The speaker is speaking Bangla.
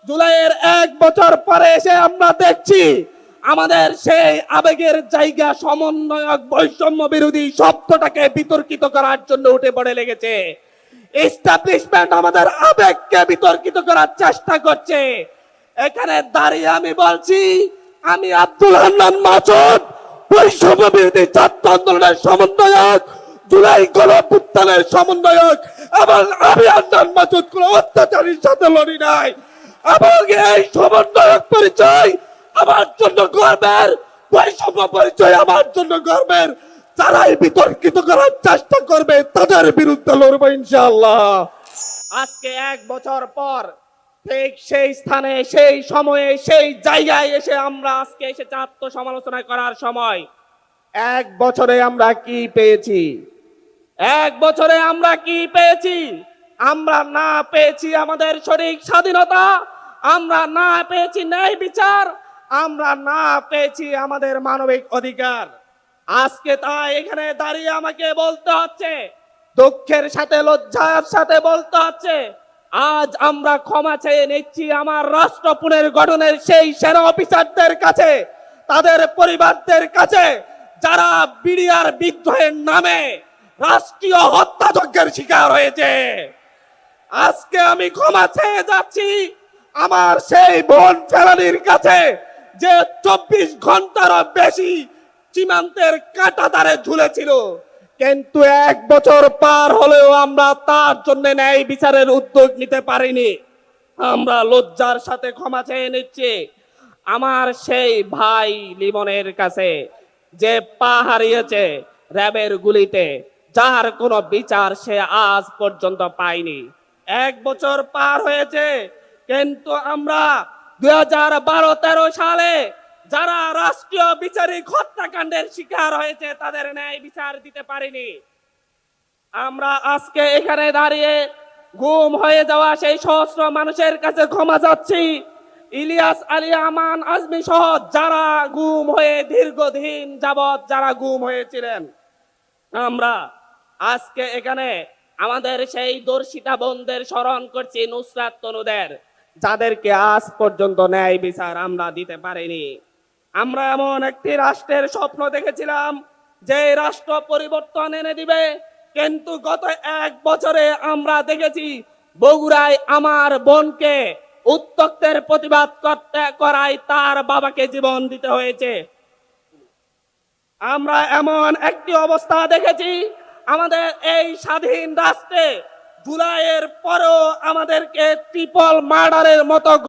জুলাইয়ের 1 বছর পরে এসে আমরা দেখছি আমাদের সেই আবেগের জায়গা সমন্বয়ক বৈষম্য বিরোধী শব্দটাকে বিতর্কিত করার জন্য উঠে পড়ে লেগেছে। এস্টাবলিশমেন্ট আমাদের আবেগকে বিতর্কিত করার চেষ্টা করছে। এখানে দাঁড়িয়ে আমি বলছি, আমি আব্দুল হান্নান মাসুদ, বৈষম্য বিরোধী ছাত্র আন্দোলনের সমন্বয়ক, জুলাই গণঅভ্যুত্থানের সমন্বয়ক, এবং আমি হান্নান মাসুদ কোন অত্যাচারীর সাথে লড়ি নাই। এবং এই সমন্বয়ক পরিচয় আমার জন্য গর্বের, বৈষম্য পরিচয় আমার জন্য গর্বের। যারাই বিতর্কিত করার চেষ্টা করবে তাদের বিরুদ্ধে লড়বো ইনশাআল্লাহ। আজকে 1 বছর পর ঠিক সেই স্থানে, সেই সময়ে, সেই জায়গায় এসে আমরা আজকে এসেছি আত্মসমালোচনা করার সময়। 1 বছরে আমরা কি পেয়েছি? 1 বছরে আমরা কি পেয়েছি? আমরা না পেয়েছি আমাদের সঠিক স্বাধীনতা, আমরা না পেয়েছি ন্যায় বিচার, আমরা না পেয়েছি আমাদের মানবিক অধিকার। আজকে তাই এখানে দাঁড়িয়ে আমাকে বলতে হচ্ছে, দুঃখের সাথে লজ্জার সাথে বলতে হচ্ছে, আজ আমরা ক্ষমা চেয়ে নিচ্ছি আমার রাষ্ট্র পুনর্গঠনের সেই সেনা অফিসারদের কাছে, তাদের পরিবারদের কাছে, যারা বিডিআর বিদ্রোহের নামে রাষ্ট্রীয় হত্যাযজ্ঞের শিকার হয়েছে। আজকে আমি ক্ষমা চেয়ে যাচ্ছি আমার সেই বোন ফেলানির কাছে, যে 24 ঘন্টারও বেশি সীমান্তের কাঁটাতারে ঝুলেছিল, কিন্তু 1 বছর পার হলেও আমরা তার জন্য ন্যায় বিচারের উদ্যোগ নিতে পারিনি। আমরা লজ্জার সাথে ক্ষমা চেয়ে নিচ্ছি আমার সেই ভাই লিমনের কাছে, যে পা হারিয়েছে র্যাবের গুলিতে, যার কোনো বিচার সে আজ পর্যন্ত পায়নি। 1 বছর পার হয়েছে, কিন্তু আমরা 2012-13 সালে যারা রাষ্ট্রীয় বিচারিক হত্যাকাণ্ডের শিকার হয়েছে তাদের ন্যায় বিচার দিতে পারিনি। আমরা আজকে এখানে দাঁড়িয়ে গুম হয়ে যাওয়া সেই সহস্র মানুষের কাছে ক্ষমা চাচ্ছি। ইলিয়াস আলী, আমান আজমি সহ যারা গুম হয়ে দীর্ঘদিন যাবৎ যারা গুম হয়েছিলেন, আমরা আজকে এখানে আমাদের সেই দর্শিতা বোনদের স্মরণ করছি, নুসরাত তনুদের, যাদেরকে আজ পর্যন্ত ন্যায় বিচার আমরা দিতে পারিনি। আমরা এমন একটি রাষ্ট্রের স্বপ্ন দেখেছিলাম যে রাষ্ট্র পরিবর্তন এনে দিবে, কিন্তু গত 1 বছরে আমরা দেখেছি বগুড়ায় আমার বোনকে উত্তক্তের প্রতিবাদ করায় তার বাবাকে জীবন দিতে হয়েছে। আমরা এমন একটি অবস্থা দেখেছি আমাদের এই স্বাধীন রাষ্ট্রে জুলাইয়ের পরেও আমাদেরকে ট্রিপল মার্ডারের মতো